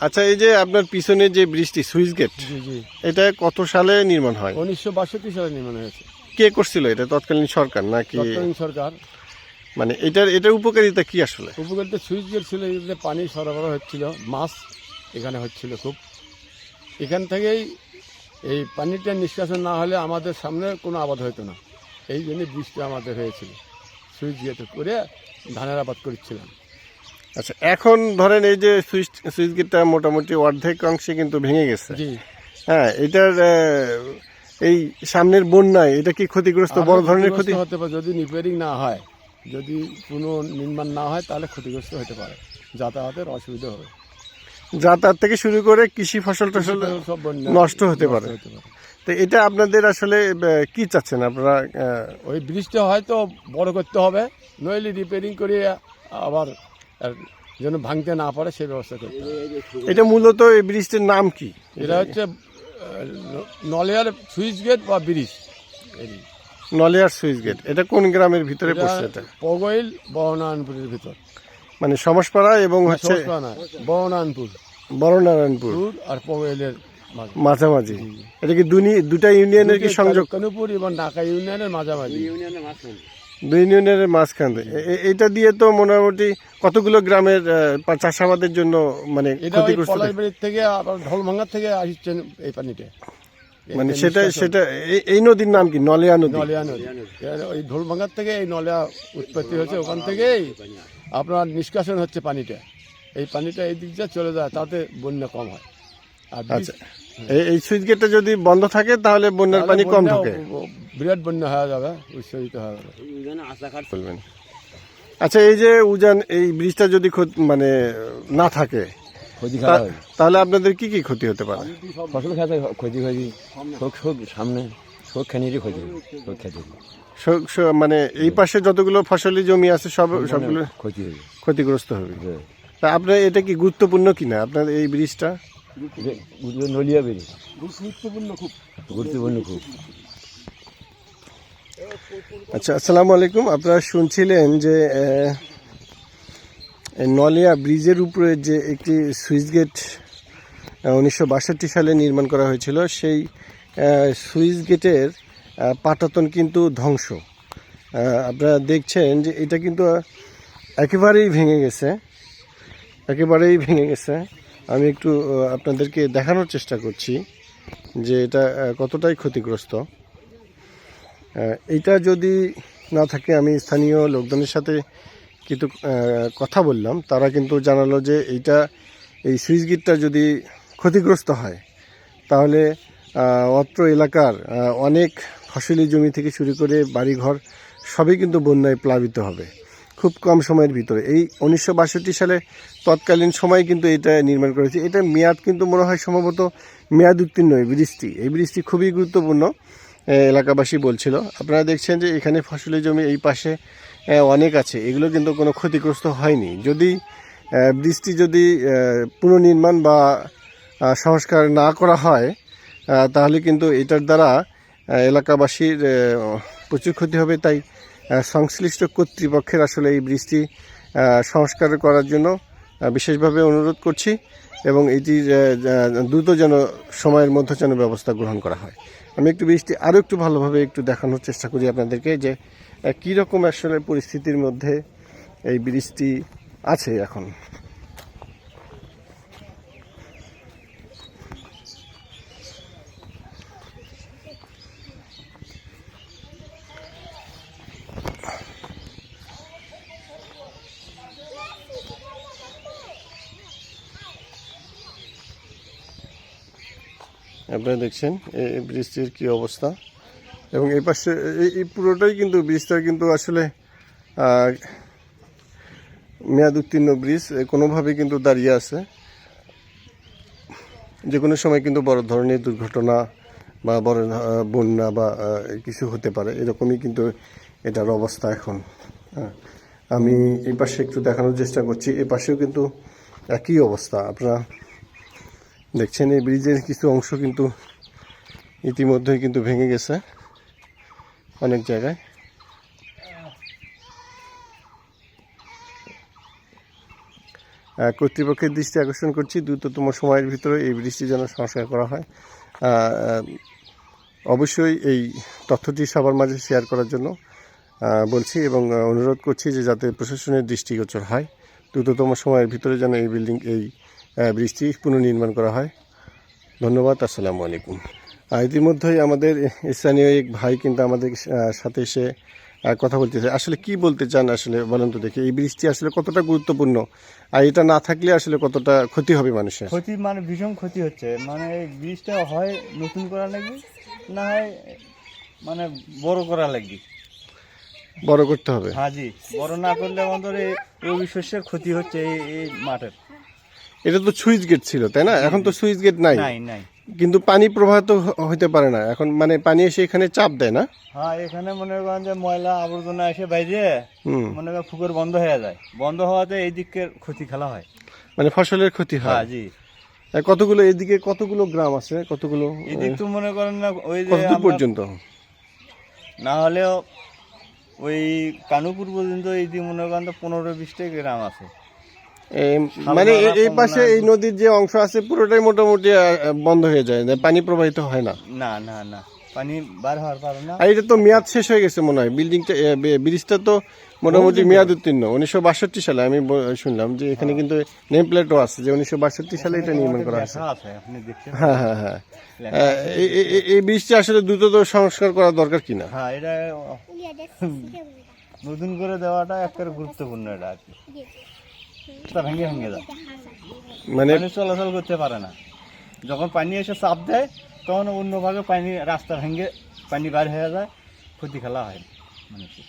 আচ্ছা, এই যে আপনার পিছনে যে ব্রিজটি সুইচ গেট, জি জি, এটা কত সালে নির্মাণ হয়? 1962 সালে নির্মাণ হয়েছে। কে করছিল এটা? তৎকালীন সরকার নাকি? তৎকালীন সরকার। মানে এটার উপকারিতা কি আসলে? উপকূলতে সুইচ গেট ছিল, এগুলোতে পানি সরবরাহ হচ্ছিল, মাছ এখানে হচ্ছিল খুব। এখান থেকেই এই পানিটা নিষ্কাশন না হলে আমাদের সামনে কোনো আবাদ হতো না। এই জন্য বৃষ্টি আমাদের হয়েছিল, সুইচ গেট করে ধানের আবাদ করছিলাম। আচ্ছা, এখন ধরেন এই যে সুইচ গেটটা মোটামুটি অর্ধেক অংশে কিন্তু ভেঙে গেছে। জি, হ্যাঁ, এটার এই সামনের বন্যায় এটা কি ক্ষতিগ্রস্ত, বড় ধরনের ক্ষতি হতে পারে যদি রিপেয়ারিং না হয়, যদি পুনর্নির্মাণ না হয় তাহলে ক্ষতিগ্রস্ত হতে পারে, যাতায়াতের অসুবিধা হবে। যাতায়াত থেকে শুরু করে কৃষি ফসল টসল সব বন্যা নষ্ট হতে পারে। তো এটা আপনাদের আসলে কি চাচ্ছেন আপনারা? ওই ব্রিজটা হয়তো বড় করতে হবে, নইলে রিপেয়ারিং করে আবার যেন ভাঙতে না পারে সেই ব্যবস্থা করতে হবে। এটা মূলত এই ব্রিজটির নাম কি? এটা হচ্ছে নলিয়ার সুইচ গেট বা ব্রিজ। নলিয়ার সুইচ গেট। এটা কোন গ্রামের ভিতরে পড়ছে? এটা পগৈল বহনায়নপুরের ভিতর, মানে সমাজপাড়া এবং হচ্ছে বহনায়নপুর, বড়নারায়ণপুর আর পগৈলের মাঝামাঝি। এটা কি দুটা ইউনিয়নের কি সংযোগ? কানুপুর এবং ঢাকা ইউনিয়নের মাঝামাঝি, দুই ইউনিয়নের মাঝখানে। এটা দিয়ে তো মোটামুটি কতগুলো গ্রামের চাষাবাদের জন্য মানে ক্ষতিগ্রস্ত? পলাশবাড়ির থেকে আবার ঢোলভাঙ্গা থেকে আসছেন এই পানিটা। মানে সেটা এই নদীর নাম কি? নলিয়া নদী। নলিয়া নদী, ওই ঢোলভাঙ্গার থেকে এই নলিয়া উৎপত্তি হয়েছে, ওখান থেকেই আপনার নিষ্কাশন হচ্ছে পানিটা। এই পানিটা এই দিক দিয়ে চলে যায়, তাতে বন্যা কম হয়। আর আচ্ছা, এই সুইচ গেটটা যদি বন্ধ থাকে তাহলে বন্যার পানি কম ঢোকে, বিরাট বন্যা হয়ে যাবে, উৎসাহিত হয়ে যাবে। বলবেন। আচ্ছা, এই যে উজান এই ব্রিজটা যদি মানে না থাকে তাহলে আপনাদের কি কি ক্ষতি হতে পারে? ফসল খেতে ক্ষতি হয়েছে, শোক সামনে শোক খানিরই ক্ষতি শোক খেতে মানে এই পাশে যতগুলো ফসলি জমি আছে সবগুলো ক্ষতি হয়েছে, ক্ষতিগ্রস্ত হবে। তা আপনার এটা কি গুরুত্বপূর্ণ কিনা আপনার এই ব্রিজটা? নলিয়া ব্রিজ গুরুত্বপূর্ণ খুব। আচ্ছা, আসসালামু আলাইকুম। আপনারা শুনছিলেন যে নলিয়া ব্রিজের উপরে যে একটি সুইচ গেট 1962 সালে নির্মাণ করা হয়েছিল, সেই সুইচ গেটের পাটাতন কিন্তু ধ্বংস। আপনারা দেখছেন যে এটা কিন্তু একেবারেই ভেঙে গেছে। আমি একটু আপনাদেরকে দেখানোর চেষ্টা করছি যে এটা কতটাই ক্ষতিগ্রস্ত। এটা যদি না থাকে, আমি স্থানীয় লোকজনের সাথে কিন্তু কথা বললাম, তারা কিন্তু জানালো যে এই সুইচ গেটটা যদি ক্ষতিগ্রস্ত হয় তাহলে অত্র এলাকার অনেক ফসলি জমি থেকে শুরু করে বাড়িঘর সবই কিন্তু বন্যায় প্লাবিত হবে খুব কম সময়ের ভিতরে। এই 1962 সালে তৎকালীন সময়ে কিন্তু এটা নির্মাণ করেছে। এটা মেয়াদ কিন্তু মনে হয় সম্ভবত মেয়াদ উত্তীর্ণ এই ব্রিজটি খুবই গুরুত্বপূর্ণ, এলাকাবাসী বলছিল। আপনারা দেখছেন যে এখানে ফসলি জমি এই পাশে অনেক আছে, এগুলো কিন্তু কোনো ক্ষতিগ্রস্ত হয়নি। যদি ব্রিজটি যদি পুনর্নির্মাণ বা সংস্কার না করা হয় তাহলে কিন্তু এটার দ্বারা এলাকাবাসীর প্রচুর ক্ষতি হবে। তাই সংশ্লিষ্ট কর্তৃপক্ষের আসলে এই ব্রিজটি সংস্কার করার জন্য বিশেষভাবে অনুরোধ করছি, এবং এটির দ্রুত যেন সময়ের মধ্যে যেন ব্যবস্থা গ্রহণ করা হয়। আমি একটু ব্রিজটি আরও একটু ভালোভাবে একটু দেখানোর চেষ্টা করি আপনাদেরকে যে কীরকম আসলে পরিস্থিতির মধ্যে এই ব্রিজটি আছে এখন। আপনারা দেখছেন এই ব্রিজটির কী অবস্থা, এবং এই পাশে এই পুরোটাই কিন্তু ব্রিজটা কিন্তু আসলে মেয়াদ উত্তীর্ণ ব্রিজ, কোনোভাবেই কিন্তু দাঁড়িয়ে আছে। যে কোনো সময় কিন্তু বড় ধরনের দুর্ঘটনা বা বড় বন্যা বা কিছু হতে পারে, এরকমই কিন্তু এটার অবস্থা এখন। আমি এই পাশে একটু দেখানোর চেষ্টা করছি, এ পাশেও কিন্তু একই অবস্থা। আপনারা দেখছেন এই ব্রিজের কিছু অংশ কিন্তু ইতিমধ্যেই কিন্তু ভেঙে গেছে অনেক জায়গায়। কর্তৃপক্ষের দৃষ্টি আকর্ষণ করছি দ্রুততম সময়ের ভিতরে এই ব্রিজটি যেন সংস্কার করা হয়। অবশ্যই এই তথ্যটি সবার মাঝে শেয়ার করার জন্য বলছি এবং অনুরোধ করছি যে যাতে প্রশাসনের দৃষ্টিগোচর হয়, দ্রুততম সময়ের ভিতরে যেন এই ব্রিজটি পুনর্নির্মাণ করা হয়। ধন্যবাদ। আসসালামু আলাইকুম। ইতিমধ্যেই আমাদের স্থানীয় এক ভাই কিন্তু আমাদের সাথে এসে কথা বলতেছে। আসলে কি বলতে চান আসলে বলেন তো দেখি, এই ব্রিজটি আসলে কতটা গুরুত্বপূর্ণ আর এটা না থাকলে আসলে কতটা ক্ষতি হবে মানুষের? ক্ষতি মানে ভীষণ ক্ষতি হচ্ছে, মানে এই ব্রিজটা হয় নতুন করা লাগবে, না হয় মানে বড় করা লাগবে। বড় করতে হবে। হ্যাঁ জি, বড় না করলে আমাদের এই রবি শস্যের ক্ষতি হচ্ছে এই মাঠের। এটা তো সুইচ গেট ছিল তাই না? এখন তো সুইচ গেট নাই, নাই। কিন্তু পানি প্রবাহ তো হইতে পারে না এখন, মানে পানি এসে এখানে চাপ দেয় না? হ্যাঁ, এখানে মনে করেন যে ময়লা আবর্জনা এসে বাইরে মনে করেন পুকুর বন্ধ হয়ে যায়, বন্ধ হওয়াতে এই দিকের ক্ষতি খেলা হয়, মানে ফসলের ক্ষতি হয়। হ্যাঁ জি। কতগুলো এদিকে কতগুলো গ্রাম আছে, কতগুলো এদিক তো মনে করেন না ওই যে কতদূর পর্যন্ত? না হলেও ওই কানুপুর পর্যন্ত এইদিক মনে করেন তো 15-20টা গ্রাম আছে। মানে এই পাশে এই নদীর যে অংশ আছে পুরোটাই মোটামুটি বন্ধ হয়ে যায়, পানি প্রবাহিত হয় না? না পানি বার হওয়ার পারে না। আর এটা তো মেয়াদ শেষ হয়ে গেছে মনে হয়, ব্রিজটা তো মোটামুটি মেয়াদ উত্তীর্ণ 1962 সালে। আমি শুনলাম যে এখানে কিন্তু নেম প্লেটও আছে যে 1962 সালে এটা নির্মাণ করা হয়েছে। আপনি দেখছেন? হ্যাঁ। এই ব্রিজটা আসলে দ্রুত সংস্কার করা দরকার কিনা? হ্যাঁ, এটা নতুন করে দেওয়াটা একটা গুরুত্বপূর্ণ। এটা আর কি ভেঙে যায়, মানে পানি চলাচল করতে পারে না। যখন পানি এসে চাপ দেয় তখন অন্য ভাগে পানি রাস্তা ভেঙে পানি বার হয়ে যায়, ক্ষতি খেলা হয় মানুষের।